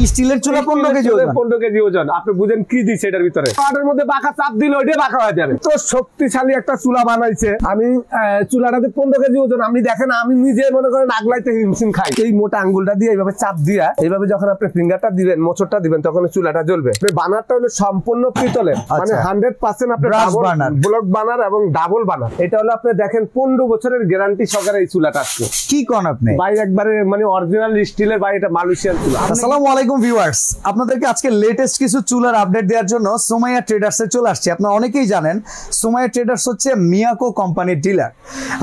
স্টিলের চুলা 15 কেজি ওজন, 15 কেজি ওজন। আপনি বুঝেন কি দিচ্ছে এটার ভিতরে? কাঠের মধ্যে বাঁকা চাপ দিলে ওইটা বাঁকা হয়ে যাবে। তো শক্তিশালী একটা চুলা বানাইছে। আমি চুলাটাতে 15 কেজি ওজন। আপনি দেখেন আমি নিজে মনে করেন আগলাইতে হিমশিম খাই। এই মোটা আঙ্গুলটা দিয়ে এইভাবে চাপ দিয়া এইভাবে যখন আপনি ফিঙ্গারটা দিবেন, মোচড়টা দিবেন, তখন চুলাটা জ্বলবে। বানারটা হলো সম্পূর্ণ পিতলের, মানে 100% আপনি ব্লক বানার এবং ডাবল বানার। এটা হলো আপনি দেখেন 15 বছরের গ্যারান্টি সহকারে এই চুলাটা আসছে। কি কোন আপনি ভাই? একবারে মানে অরিজিনাল স্টিলের ভাই, এটা মালয়েশিয়ান চুলা। আসসালামু আলাইকুম ভিউয়ার্স, আপনাদেরকে আজকে লেটেস্ট কিছু চুলার আপডেট দেওয়ার জন্য সুমাইয়া ট্রেডার্সে চলে আসছি। আপনারা অনেকেই জানেন সুমাইয়া ট্রেডার্স হচ্ছে মিয়াকো কোম্পানির ডিলার।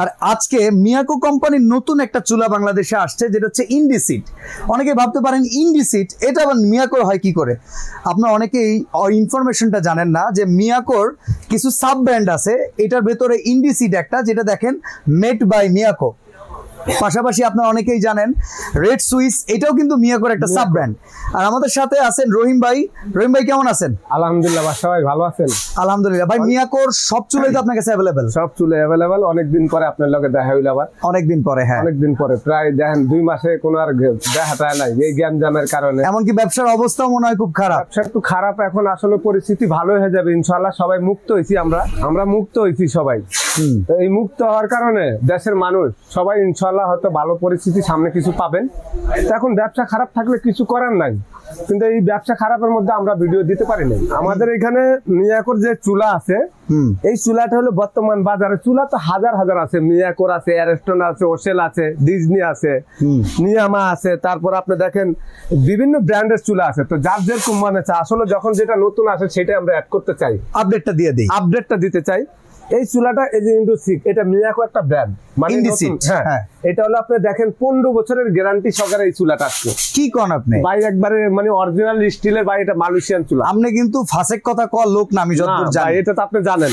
আর আজকে মিয়াকো কোম্পানির নতুন একটা চুলা বাংলাদেশে আসছে, যেটা হচ্ছে ইন্ডিসিট। অনেকে ভাবতে পারেন ইন্ডিসিট এটা আবার মিয়াকোর হয় কি করে। আপনারা অনেকেই ইনফরমেশনটা জানেন না যে মিয়াকোর কিছু সাব ব্র্যান্ড আছে, এটার ভেতরে ইন্ডিসিট একটা, যেটা দেখেন মেড বাই মিয়াকো। পাশাপাশি আপনারা অনেকেই জানেন রেড সুইস, এটাও কিন্তু মিয়াকোর একটা সাব ব্র্যান্ড। আর আমাদের সাথে আছেন রহিম ভাই। রহিম ভাই কেমন আছেন? আলহামদুলিল্লাহ ভাই, সবাই ভালো আছেন? আলহামদুলিল্লাহ ভাই। মিয়াকোর সব চুলাই তো আপনার কাছে अवेलेबल? সব চুলাই अवेलेबल। অনেকদিন পরে আপনার লগে দেখা হইল আবার। অনেকদিন পরে? হ্যাঁ, অনেকদিন পরে, প্রায় দেখেন 2 মাসে কোনো আর দেখাটা নাই এই জ্ঞান জামের কারণে। এমনকি ব্যবসার অবস্থাও মনে হয় খুব খারাপ। ব্যবসা একটু খারাপ, এখন আসলে পরিস্থিতি ভালো হয়ে যাবে ইনশাআল্লাহ। সবাই মুক্ত হইছি, আমরা মুক্ত হইছি সবাই। তো এই মুক্ত হওয়ার কারণে দেশের মানুষ সবাই ইনশাআল্লাহ হয়তো ভালো পরিস্থিতি সামনে কিছু পাবেন। এখন ব্যবসা খারাপ থাকলে কিছু করার নাই, কিন্তু এই ব্যবসা খারাপের মধ্যে আমরা ভিডিও দিতে পারি না। আমাদের এখানে মিয়াকোর যে চুলা আছে, এই চুলাটা হলো বর্তমান বাজারে চুলা তো হাজার হাজার আছে। মিয়াকোর আছে, অ্যারেস্টন আছে, ওশেল আছে, ডিজনি আছে, নিয়ামা আছে, তারপর আপনি দেখেন বিভিন্ন ব্র্যান্ডের চুলা আছে। তো যার যেরকম মনে আছে, আসলে যখন যেটা নতুন আসে সেটা আমরা অ্যাড করতে চাই, আপডেটটা দিয়ে দিই, আপডেটটা দিতে চাই। এই চুলাটা এই যে ইন্ডোসিক, এটা মিয়াকো একটা ব্র্যান্ড, মানে হ্যাঁ, এটা হলো আপনি দেখেন 15 বছরের গ্যারান্টি সহকারে এই চুলাটা আসছে। কি কোন আপনি ভাই? একবারে মানে অরিজিনাল স্টিলের ভাই, এটা মালয়েশিয়ান চুলা। আপনি কিন্তু ফাসেক কথা কল লোক না, আমি যতদূর জানি। এটা তো আপনি জানেন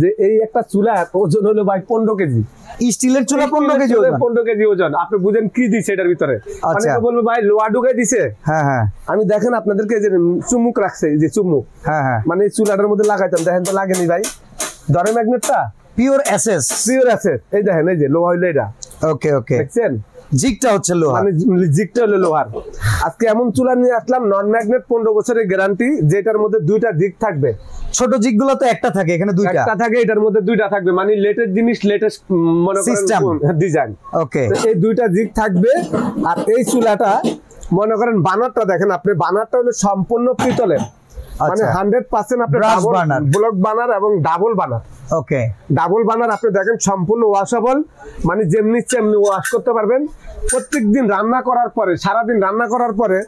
যে এই একটা চুলা ওজন হলো ভাই 15 কেজি। স্টিলের চুলা 15 কেজি ওজন, 15 কেজি ওজন। আপনি বুঝেন কি দিচ্ছে এটার ভিতরে? অনেকে বলবো ভাই লোহা ঢুকাই দিছে। হ্যাঁ হ্যাঁ, আমি দেখেন আপনাদেরকে যে চুমুক রাখছে, এই যে চুমুক, হ্যাঁ হ্যাঁ, মানে এই চুলাটার মধ্যে লাগাইতাম, দেখেন তো লাগেনি ভাই। ধরে ম্যাগনেটটা পিওর এসএস, পিওর এসএস। এই দেখেন এই যে লোহা হইলো এটা। ওকে ওকে, দেখছেন জিগটা হচ্ছে লোহা, মানে জিগটা হলো লোহার। আজকে এমন চুলা নিয়ে আসলাম নন ম্যাগনেট, 15 বছরের গ্যারান্টি, যেটার মধ্যে 2টা জিগ থাকবে। ছোট জিগগুলো তো একটা থাকে, এখানে 2টা থাকে, এটার মধ্যে 2টা থাকবে, মানে লেটেস্ট জিনিস, লেটেস্ট মনে করেন ডিজাইন। ওকে, এই 2টা জিগ থাকবে। আর এই চুলাটা মনে করেন বানারটা দেখেন আপনি, বানারটা হলো সম্পূর্ণ পিতলের, মানে 100% আপনি ব্লক বানার এবং ডাবল বানার। ওকে, ডাবল বানার আপনি দেখেন সম্পূর্ণ ওয়াশেবল, মানে যেমনি তেমনি ওয়াশ করতে পারবেন। প্রত্যেকদিন রান্না করার পরে, সারাদিন রান্না করার পরে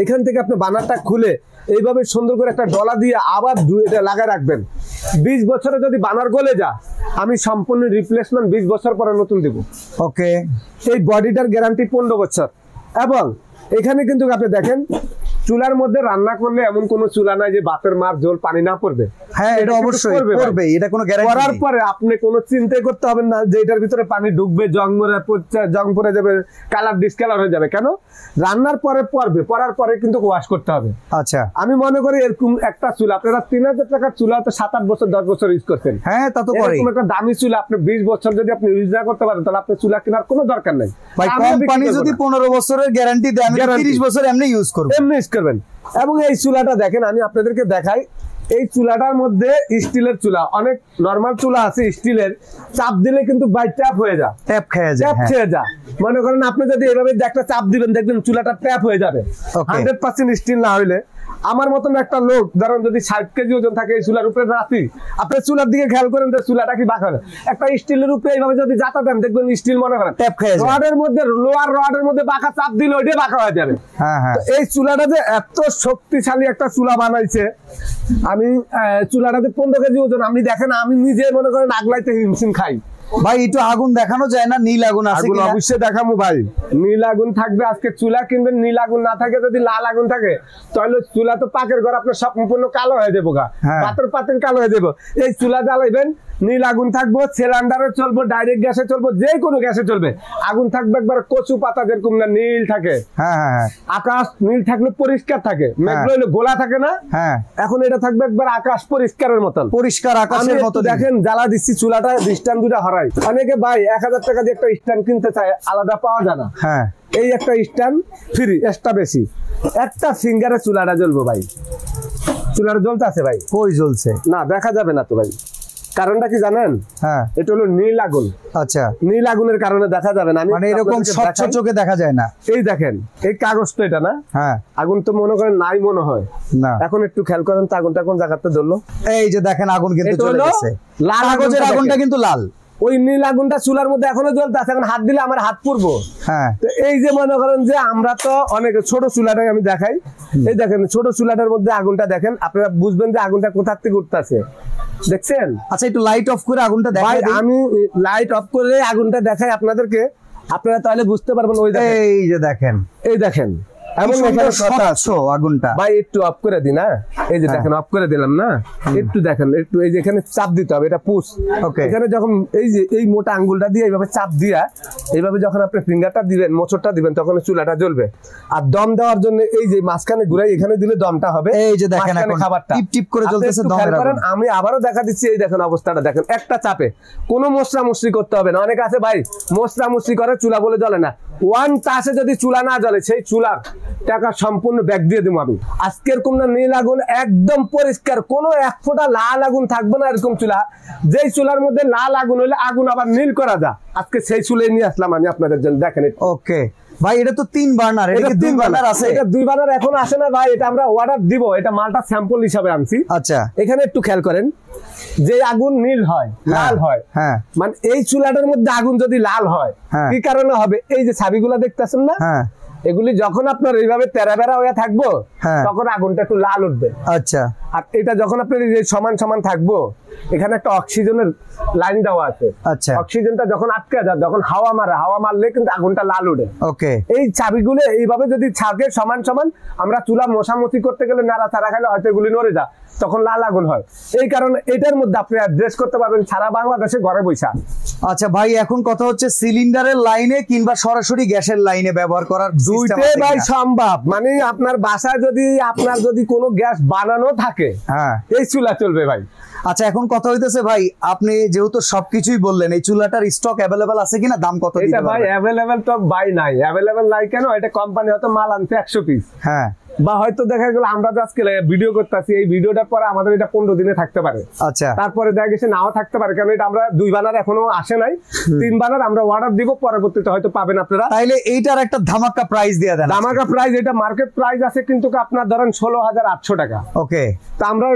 এখান থেকে আপনি বানারটা খুলে এইভাবে সুন্দর করে একটা ডলা দিয়ে আবার এটা লাগায় রাখবেন। 20 বছরে যদি বানার গলে যা, আমি সম্পূর্ণ রিপ্লেসমেন্ট 20 বছর পরে নতুন দিব। ওকে, এই বডিটার গ্যারান্টি 15 বছর। এবং এখানে কিন্তু আপনি দেখেন চুলার মধ্যে রান্না করলে এমন কোন চুলা নাই যে ভাতের মার ঝোল পানি না পড়বে। হ্যাঁ, এটা অবশ্যই করবে, এটা কোনো গ্যারান্টি। করার পরে আপনি কোনো চিন্তাই করতে হবে না যে এটার ভিতরে পানি ঢুকবে, জং পড়ে যাবে, কালার ডিসকালার হয়ে যাবে। কেন? রান্নার পরে পড়বে, পড়ার পরে কিন্তু ওয়াশ করতে হবে। আচ্ছা, আমি মনে করি এরকম একটা চুলা আপনারা 3000 টাকার চুলা তো 7-8 বছর 10 বছর ইউজ করতেন। হ্যাঁ, তা তো করে। এরকম একটা দামি চুলা আপনি 20 বছর যদি আপনি ইউজ না করতে পারেন, তাহলে আপনি চুলা কেনার কোনো দরকার নাই। ভাই কোম্পানি যদি 15 বছরের গ্যারান্টি দেয়, আমি 30 বছর এমনি ইউজ করব, এমনি ইউজ করবেন। এবং এই চুলাটা দেখেন, আমি আপনাদেরকে দেখাই। এই চুলাটার মধ্যে স্টিলের চুলা, অনেক নরমাল চুলা আছে স্টিলের, চাপ দিলে কিন্তু বাই ট্যাপ হয়ে যায়, ট্যাপ খেয়ে যায়, ট্যাপ খেয়ে যায়। মনে করেন আপনি যদি এভাবে একটা চাপ দিবেন, দেখবেন চুলাটা ট্যাপ হয়ে যাবে। 100% স্টিল না হইলে, আমার মতন একটা লোক ধরেন যদি 60 কেজি ওজন থাকে, এই চুলার উপরে রাখি, আপনি চুলার দিকে খেয়াল করেন যে চুলাটা কি বাঁকা, একটা স্টিলের উপরে এইভাবে যদি জাতা দেন, দেখবেন স্টিল মনে করেন ট্যাপ খেয়ে যায়। রডের মধ্যে, লোয়ার রডের মধ্যে বাঁকা চাপ দিলে ওইটাই বাঁকা হয়ে যাবে। হ্যাঁ হ্যাঁ, এই চুলাটা যে এত শক্তিশালী একটা চুলা বানাইছে, আমি চুলাটাতে 15 কেজি ওজন। আপনি দেখেন আমি নিজে মনে করেন আগলাইতে হিমশিম খাই। ভাই একটু আগুন দেখানো যায় না? নীল আগুন আছে কিনা? অবশ্যই দেখাবো ভাই, নীল আগুন থাকবে। আজকে চুলা কিনবেন, নীল আগুন না থাকে, যদি লাল আগুন থাকে তাহলে চুলা তো পাকের ঘর আপনার সম্পূর্ণ কালো হয়ে যাবো, পাতের পাতের কালো হয়ে যাবো। এই চুলা জ্বালাইবেন, নীল আগুন থাকবো, সিলিন্ডারে চলবো, ডাইরেক্ট গ্যাসে চলবো, যে কোনো গ্যাসে চলবে। আগুন থাকবে একবার কচু পাতা যেরকম না নীল থাকে, আকাশ নীল থাকলে পরিষ্কার থাকে, মেঘগুলো হইলে গোলা থাকে না। এখন এটা থাকবে একবার আকাশ পরিষ্কারের মতন, পরিষ্কার আকাশের মতো। দেখেন জ্বালা দিচ্ছি চুলাটা, দৃষ্টান 2টা হরাই ভাই, অনেকে ভাই 1000 টাকা দিয়ে একটা স্ট্যান্ড কিনতে চায়, আলাদা পাওয়া যায় না। হ্যাঁ, এই একটা স্ট্যান্ড ফ্রি, এক্সট্রা বেশি, একটা ফিঙ্গারে চুলাটা জ্বলবো ভাই। চুলাটা জ্বলতে আছে ভাই? কই জ্বলছে? না, দেখা যাবে না তো ভাই। কারণটা কি জানেন? হ্যাঁ, এটা হলো নীল আগুন। আচ্ছা, নীল আগুনের কারণে দেখা যাবে না। মানে এরকম স্বচ্ছ চোখে দেখা যায় না। এই দেখেন, এই কাগজ তো এটা না? হ্যাঁ, আগুন তো মনে করেন নাই মনে হয় না। এখন একটু খেয়াল করেন তো আগুনটা কোন জায়গাতে ধরলো। এই যে দেখেন আগুন কিন্তু এটা চলে হলো গেছে। লাল কাগজের আগুনটা কিন্তু লাল। ওই নীল আগুনটা চুলার মধ্যে এখনো জ্বলতে আছে, এখন হাত দিলে আমার হাত পুড়বো। হ্যাঁ, তো এই যে মনে করেন যে আমরা তো অনেক ছোট চুলাটাই আমি দেখাই, এই দেখেন ছোট চুলাটার মধ্যে আগুনটা দেখেন, আপনারা বুঝবেন যে আগুনটা কোথা থেকে উঠতেছে, দেখছেন? আচ্ছা, একটু লাইট অফ করে আগুনটা দেখাই। আমি লাইট অফ করে আগুনটা দেখাই আপনাদেরকে, আপনারা তাহলে বুঝতে পারবেন। ওই দেখেন, এই যে দেখেন, এই দেখেন এবং এখানে স্বচ্ছ আগুনটা। ভাই একটু অফ করে দিন। হ্যাঁ, এই যে দেখেন অফ করে দিলাম না, একটু দেখেন, একটু এই যে এখানে চাপ দিতে হবে, এটা পুশ। এখানে যখন এই যে এই মোটা আঙ্গুলটা দিয়ে এইভাবে চাপ দিয়া, এইভাবে যখন আপনি ফিঙ্গারটা দিবেন, মোচড়টা দিবেন, তখন চুলাটা জ্বলবে। আর দম দেওয়ার জন্য এই যে মাঝখানে ঘুরাই, এখানে দিলে দমটা হবে। এই যে দেখেন এখন খাবারটা টিপ টিপ করে জ্বলতেছে দমের আগুন। আমি আবারও দেখা দিচ্ছি, এই দেখেন অবস্থাটা দেখেন, একটা চাপে কোনো মশলা মুসরি করতে হবে না। অনেক আছে ভাই মশলা মুসরি করে, চুলা বলে জ্বলে না। ওয়ান টাচে যদি চুলা না জ্বলে, সেই চুলার টাকা সম্পূর্ণ ব্যাগ দিয়ে দেবো আমি। আজকের কোন নীল আগুন একদম পরিষ্কার, কোনো এক ফোঁটা লাল আগুন থাকবে না। এরকম চুলা, যেই চুলার মধ্যে লাল আগুন হলে আগুন আবার নীল করা যায়, আজকে সেই চুলে নিয়ে আসলাম আমি আপনাদের জন্য। দেখেন ওকে ভাই, এটা তো 3 বার্নার। এটা কি 2 বার্নার আছে? এটা 2 বার্নার এখন আসে না ভাই, এটা আমরা অর্ডার দিব। এটা মালটা স্যাম্পল হিসাবে আনছি। আচ্ছা, এখানে একটু খেয়াল করেন, যে আগুন নীল হয়, লাল হয়, হ্যাঁ, মানে এই চুলাটার মধ্যে আগুন যদি লাল হয়, কি কারণে হবে? এই যে ছাবিগুলো দেখতেছেন না, এগুলি যখন আপনার এইভাবে তেরা বেড়া হয়ে থাকবো, তখন আগুনটা একটু লাল উঠবে। আচ্ছা, আর এটা যখন আপনার সমান সমান থাকবো, এখানে একটা অক্সিজেনের লাইন দেওয়া আছে। আচ্ছা, অক্সিজেনটা যখন আটকে যায়, যখন হাওয়া মারে, হাওয়া মারলে কিন্তু আগুনটা লাল উঠে। ওকে, এই চাবিগুলো এইভাবে যদি থাকে সমান সমান, আমরা চুলা মশামতি করতে গেলে নাড়া চাড়া খাইলে হয়তো এগুলি নড়ে যায়, তখন লাল আগুন হয়। এই কারণে এটার মধ্যে আপনি অ্যাড্রেস করতে পারবেন সারা বাংলাদেশে ঘরে বৈশা। আচ্ছা ভাই, এখন কথা হচ্ছে সিলিন্ডারের লাইনে কিংবা সরাসরি গ্যাসের লাইনে ব্যবহার করার দুইটাই ভাই সম্ভব। মানে আপনার বাসায় যদি আপনার যদি কোনো গ্যাস বানানো থাকে, এই চুলা চলবে ভাই। আচ্ছা, এখন কথা হইতেছে ভাই, আপনি যেহেতু সবকিছুই বললেন, এই চুলাটার স্টক অ্যাভেলেবেল আছে কিনা, দাম কত? এটা ভাই অ্যাভেলেবেল তো ভাই নাই। অ্যাভেলেবেল নাই কেন? এটা কোম্পানি হয়তো মাল আনছে 100 পিস, হ্যাঁ, বা হয়তো দেখা গেল আমরা আজকে ভিডিও করতেছি, এই ভিডিওটার পরে আমাদের এটা 15 দিনে থাকতে পারে। আচ্ছা, তারপরে দেখা গেছে নাও থাকতে পারে, কারণ এটা আমরা 2 বানার এখনো আসে নাই, 3 বানার আমরা অর্ডার দিব, পরবর্তীতে হয়তো পাবেন আপনারা। তাইলে এইটার একটা ধামাকা প্রাইস দিয়ে দেন। ধামাকা প্রাইস, এটা মার্কেট প্রাইস আছে কিন্তু আপনার ধরেন 16,800 টাকা। ওকে, তা আমরা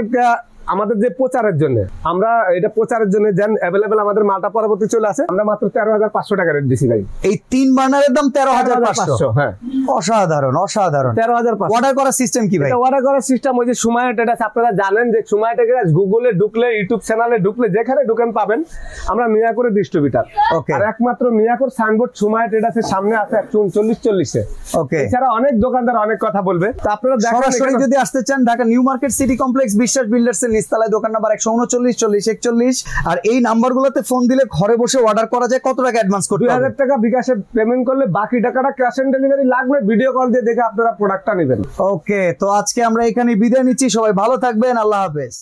আমাদের যে প্রচারের জন্য, আমরা এটা প্রচারের জন্য যেন অ্যাভেলেবেল আমাদের মালটা পরবর্তী চলে আসে, আমরা মাত্র 13,500 টাকা রেট দিছি ভাই। এই 3 বার্নারের দাম 13,500। হ্যাঁ, অসাধারণ অসাধারণ। 13,500। অর্ডার করার সিস্টেম কি ভাই? অর্ডার করার সিস্টেম ওই যে সুমাইয়া ট্রেডার্স, আপনারা জানেন যে সুমাইয়া ট্রেডার্স গুগলে ঢুকলে, ইউটিউব চ্যানেলে ঢুকলে, যেখানে ঢুকেন পাবেন আমরা মিয়াকোরের ডিস্ট্রিবিউটর। ওকে, আর একমাত্র মিয়াকোর সাইনবোর্ড সুমাইয়া ট্রেডার্সের সামনে আছে 139-40-এ। ওকে, এছাড়া অনেক দোকানদার অনেক কথা বলবে। তো আপনারা সরাসরি যদি আসতে চান, Dhaka new market city complex বিশ্বাস বিল্ডার্স এর নিচতলায়, দোকান নাম্বার 139-40-41। আর এই নাম্বারগুলোতে ফোন দিলে ঘরে বসে অর্ডার করা যায়। কত টাকা অ্যাডভান্স করতে হবে? 2000 টাকা বিকাশে পেমেন্ট করলে বাকি টাকাটা ক্যাশ অন ডেলিভারি লাগবে, ভিডিও কল দিয়ে দেখে আপনারা প্রোডাক্টটা নেবেন। ওকে, তো আজকে আমরা এখানে বিদায় নিচ্ছি। সবাই ভালো থাকবেন, আল্লাহ হাফেজ।